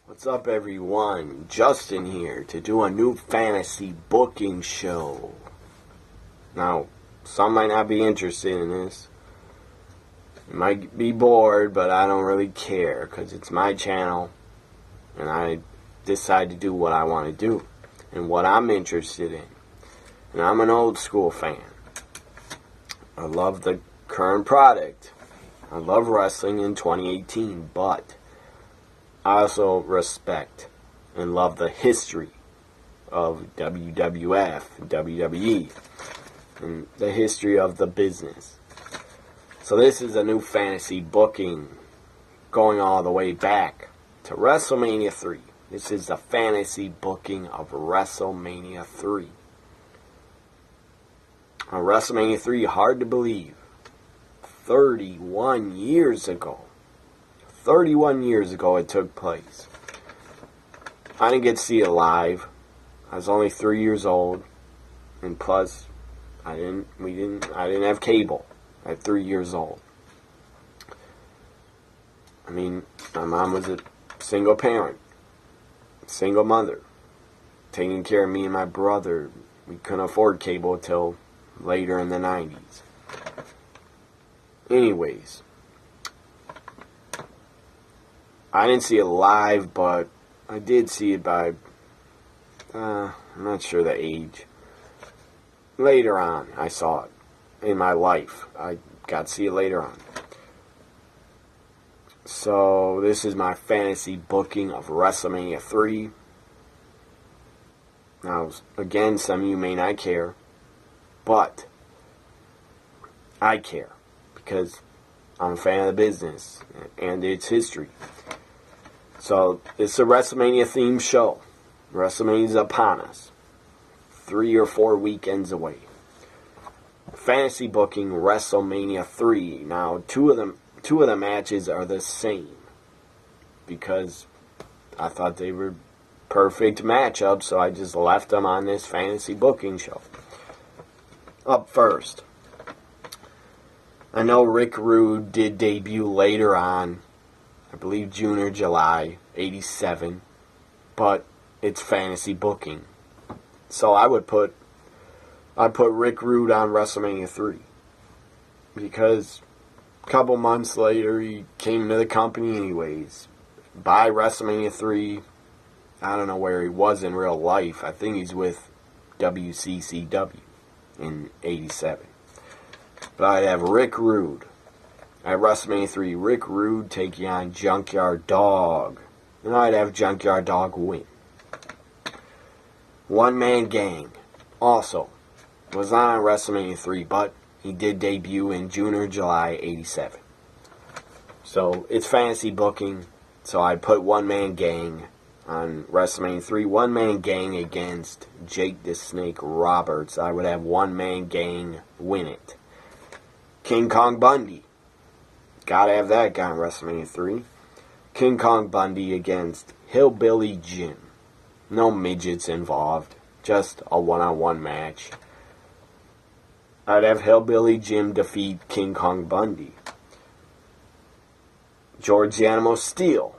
What's up, everyone? Justin here to do a new fantasy booking show. Now, some might not be interested in this. You might be bored, but I don't really care because it's my channel and I decide to do what I want to do and what I'm interested in. And I'm an old school fan. I love the current product. I love wrestling in 2018, but I also respect and love the history of WWF, WWE, and the history of the business. So this is a new fantasy booking going all the way back to WrestleMania 3. This is the fantasy booking of WrestleMania 3. WrestleMania 3, hard to believe, 31 years ago. 31 years ago it took place. I didn't get to see it live. I was only 3 years old, and plus, I didn't have cable at 3 years old. I mean, my mom was a single parent, single mother, taking care of me and my brother. We couldn't afford cable until later in the 90s. Anyways, I didn't see it live, but I did see it by, I'm not sure the age. Later on, I saw it in my life. I got to see it later on. So, this is my fantasy booking of WrestleMania 3. Now, again, some of you may not care, but I care because I'm a fan of the business and its history. So, it's a WrestleMania themed show. WrestleMania's upon us. 3 or 4 weekends away. Fantasy booking WrestleMania 3. Now, two of the matches are the same because I thought they were perfect matchups, so I just left them on this fantasy booking show. Up first, I know Rick Rude did debut later on, I believe June or July, 87, but it's fantasy booking. So I'd put Rick Rude on WrestleMania 3 because a couple months later he came to the company anyways. By WrestleMania 3, I don't know where he was in real life. I think he's with WCCW in 87. But I'd have Rick Rude at WrestleMania 3, Rick Rude taking on Junkyard Dog. And I'd have Junkyard Dog win. One Man Gang also was on WrestleMania 3, but he did debut in June or July 87. So it's fantasy booking, so I'd put One Man Gang on WrestleMania 3. One Man Gang against Jake the Snake Roberts. I would have One Man Gang win it. King Kong Bundy. Gotta have that guy on WrestleMania 3. King Kong Bundy against Hillbilly Jim. No midgets involved. Just a one-on-one match. I'd have Hillbilly Jim defeat King Kong Bundy. George the Animal Steele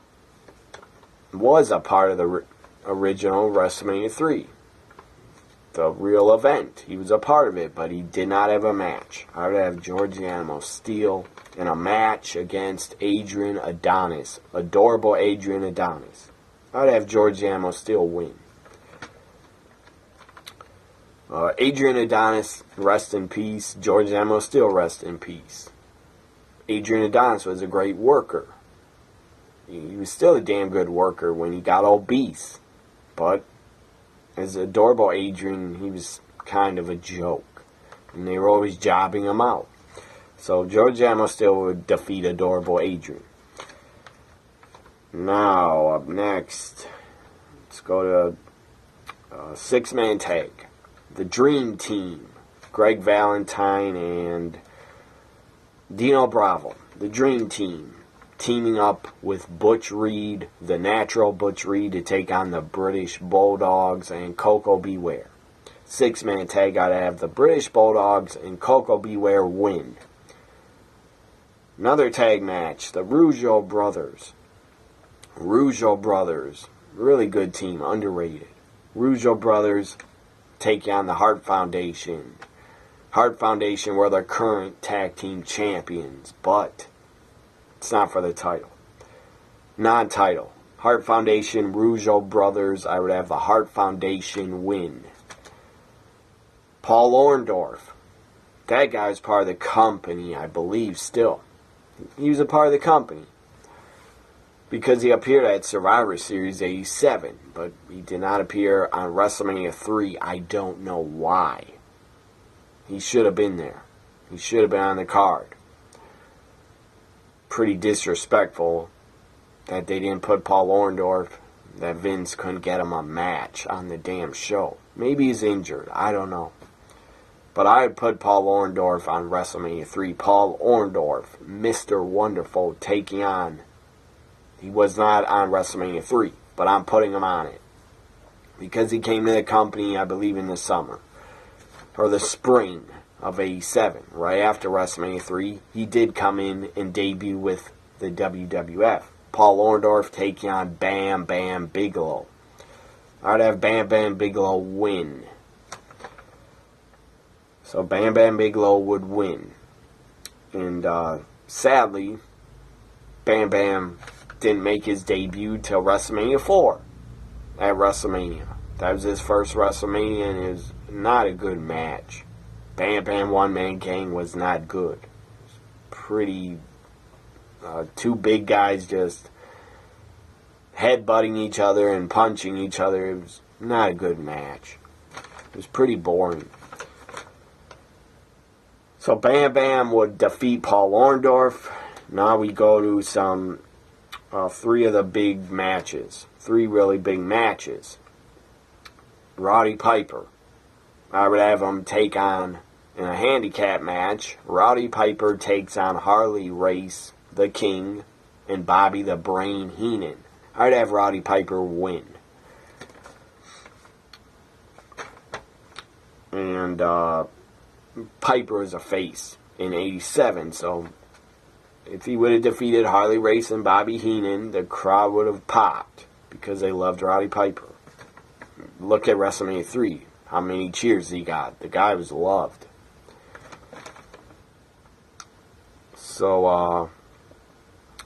was a part of the original WrestleMania 3. The real event. He was a part of it, but he did not have a match. I would have George the Animal Steele in a match against Adrian Adonis. Adorable Adrian Adonis. I'd have George the Animal Steele win. Adrian Adonis, rest in peace. George the Animal Steele, rest in peace. Adrian Adonis was a great worker. He was still a damn good worker when he got obese. But as adorable Adrian, he was kind of a joke. And they were always jobbing him out. So George the Animal Steele would defeat adorable Adrian. Now, up next, let's go to a 6-man tag. The Dream Team. Greg Valentine and Dino Bravo. The Dream Team. Teaming up with Butch Reed, the natural Butch Reed, to take on the British Bulldogs and Coco Beware. 6-man tag, I'd have the British Bulldogs and Coco Beware win. Another tag match, the Rougeau Brothers Rougeau Brothers, really good team, underrated. Rougeau Brothers taking on the Hart Foundation. Hart Foundation were the current tag team champions, but it's not for the title. Non-title. Hart Foundation, Rougeau Brothers. I would have the Hart Foundation win. Paul Orndorff. That guy was part of the company, I believe, still. He was a part of the company. Because he appeared at Survivor Series 87, but he did not appear on WrestleMania 3. I don't know why. He should have been there. He should have been on the card. Pretty disrespectful that they didn't put Paul Orndorff, that Vince couldn't get him a match on the damn show. Maybe he's injured. I don't know. But I would put Paul Orndorff on WrestleMania 3. Paul Orndorff, Mr. Wonderful, taking on... He was not on WrestleMania 3, but I'm putting him on it. Because he came to the company, I believe, in the summer. Or the spring of 87. Right after WrestleMania 3, he did come in and debut with the WWF. Paul Orndorff taking on Bam Bam Bigelow. I'd have Bam Bam Bigelow win. So Bam Bam Bigelow would win. And sadly, Bam Bam didn't make his debut till WrestleMania 4 at WrestleMania. That was his first WrestleMania, and it was not a good match. Bam Bam One Man Gang was not good. It was pretty... two big guys just headbutting each other and punching each other. It was not a good match. It was pretty boring. So Bam Bam would defeat Paul Orndorff. Now we go to some... three of the big matches. Three really big matches. Roddy Piper. I would have him take on, in a handicap match, Roddy Piper takes on Harley Race, the King, and Bobby the Brain Heenan. I'd have Roddy Piper win. And Piper is a face in 87, so... If he would have defeated Harley Race and Bobby Heenan, the crowd would have popped because they loved Roddy Piper. Look at WrestleMania 3. How many cheers he got. The guy was loved. So,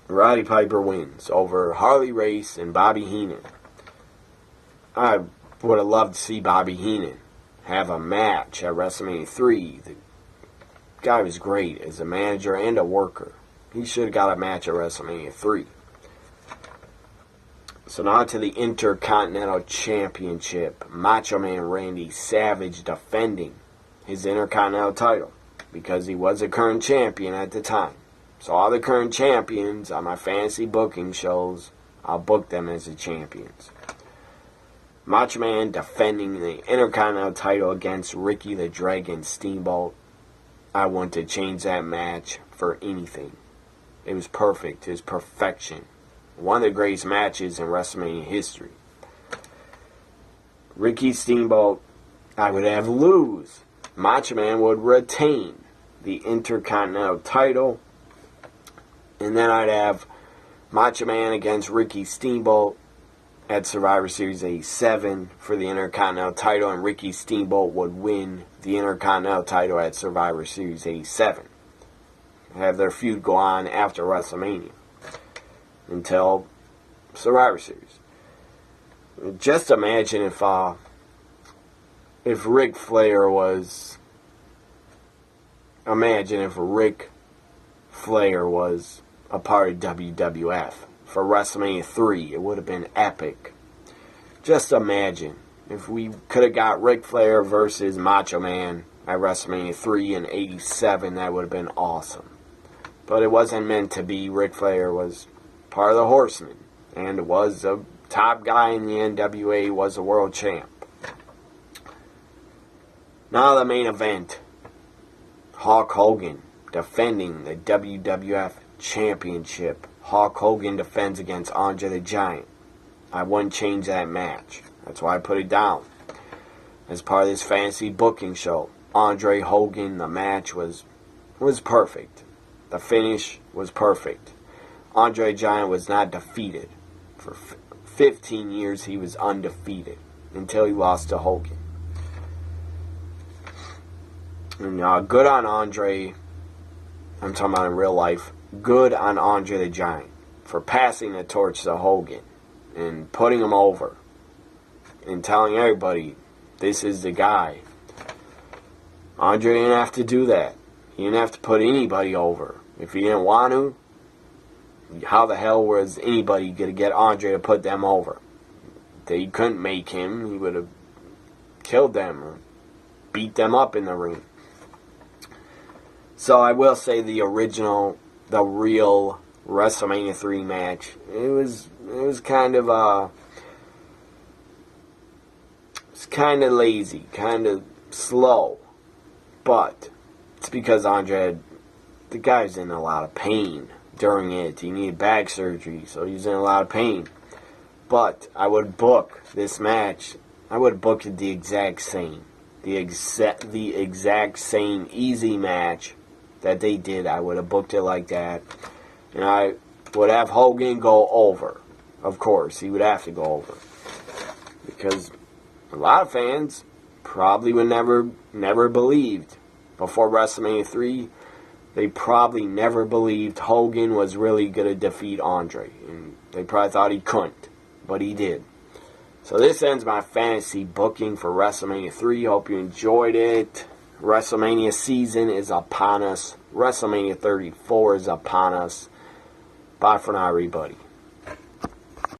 Roddy Piper wins over Harley Race and Bobby Heenan. I would have loved to see Bobby Heenan have a match at WrestleMania 3. The guy was great as a manager and a worker. He should have got a match at WrestleMania 3. So now to the Intercontinental Championship. Macho Man Randy Savage defending his Intercontinental title because he was a current champion at the time. So all the current champions on my fantasy booking shows, I'll book them as the champions. Macho Man defending the Intercontinental title against Ricky the Dragon Steamboat. I want to change that match for anything. It was perfect. It was perfection. One of the greatest matches in WrestleMania history. Ricky Steamboat, I would have lose. Macho Man would retain the Intercontinental title. And then I'd have Macho Man against Ricky Steamboat at Survivor Series 87 for the Intercontinental title. And Ricky Steamboat would win the Intercontinental title at Survivor Series 87. Have their feud go on after WrestleMania until Survivor Series. Just imagine if Ric Flair was... Imagine if Ric Flair was a part of WWF for WrestleMania 3. It would have been epic. Just imagine if we could have got Ric Flair versus Macho Man at WrestleMania 3 in 87. That would have been awesome. But it wasn't meant to be. Ric Flair was part of the Horsemen and was a top guy in the NWA, was a world champ. Now the main event. Hulk Hogan defending the WWF Championship. Hulk Hogan defends against Andre the Giant. I wouldn't change that match. That's why I put it down. As part of this fantasy booking show, Andre Hogan, the match was perfect. The finish was perfect. Andre the Giant was not defeated For 15 years, he was undefeated until he lost to Hogan. And good on Andre. I'm talking about in real life. Good on Andre the Giant for passing the torch to Hogan and putting him over and telling everybody, this is the guy. Andre didn't have to do that. He didn't have to put anybody over. If he didn't want to, how the hell was anybody going to get Andre to put them over? They couldn't make him. He would have killed them or beat them up in the ring. So I will say the real WrestleMania 3 match, it was kind of lazy, kind of slow. But it's because Andre, the guy's in a lot of pain during it. He needed back surgery, so he's in a lot of pain. But I would book this match. I would book it the exact same. The exact same easy match that they did. I would have booked it like that. And I would have Hogan go over. Of course, he would have to go over. Because a lot of fans probably would never believed. Before WrestleMania 3, they probably never believed Hogan was really going to defeat Andre. And they probably thought he couldn't. But he did. So this ends my fantasy booking for WrestleMania 3. Hope you enjoyed it. WrestleMania season is upon us. WrestleMania 34 is upon us. Bye for now, everybody.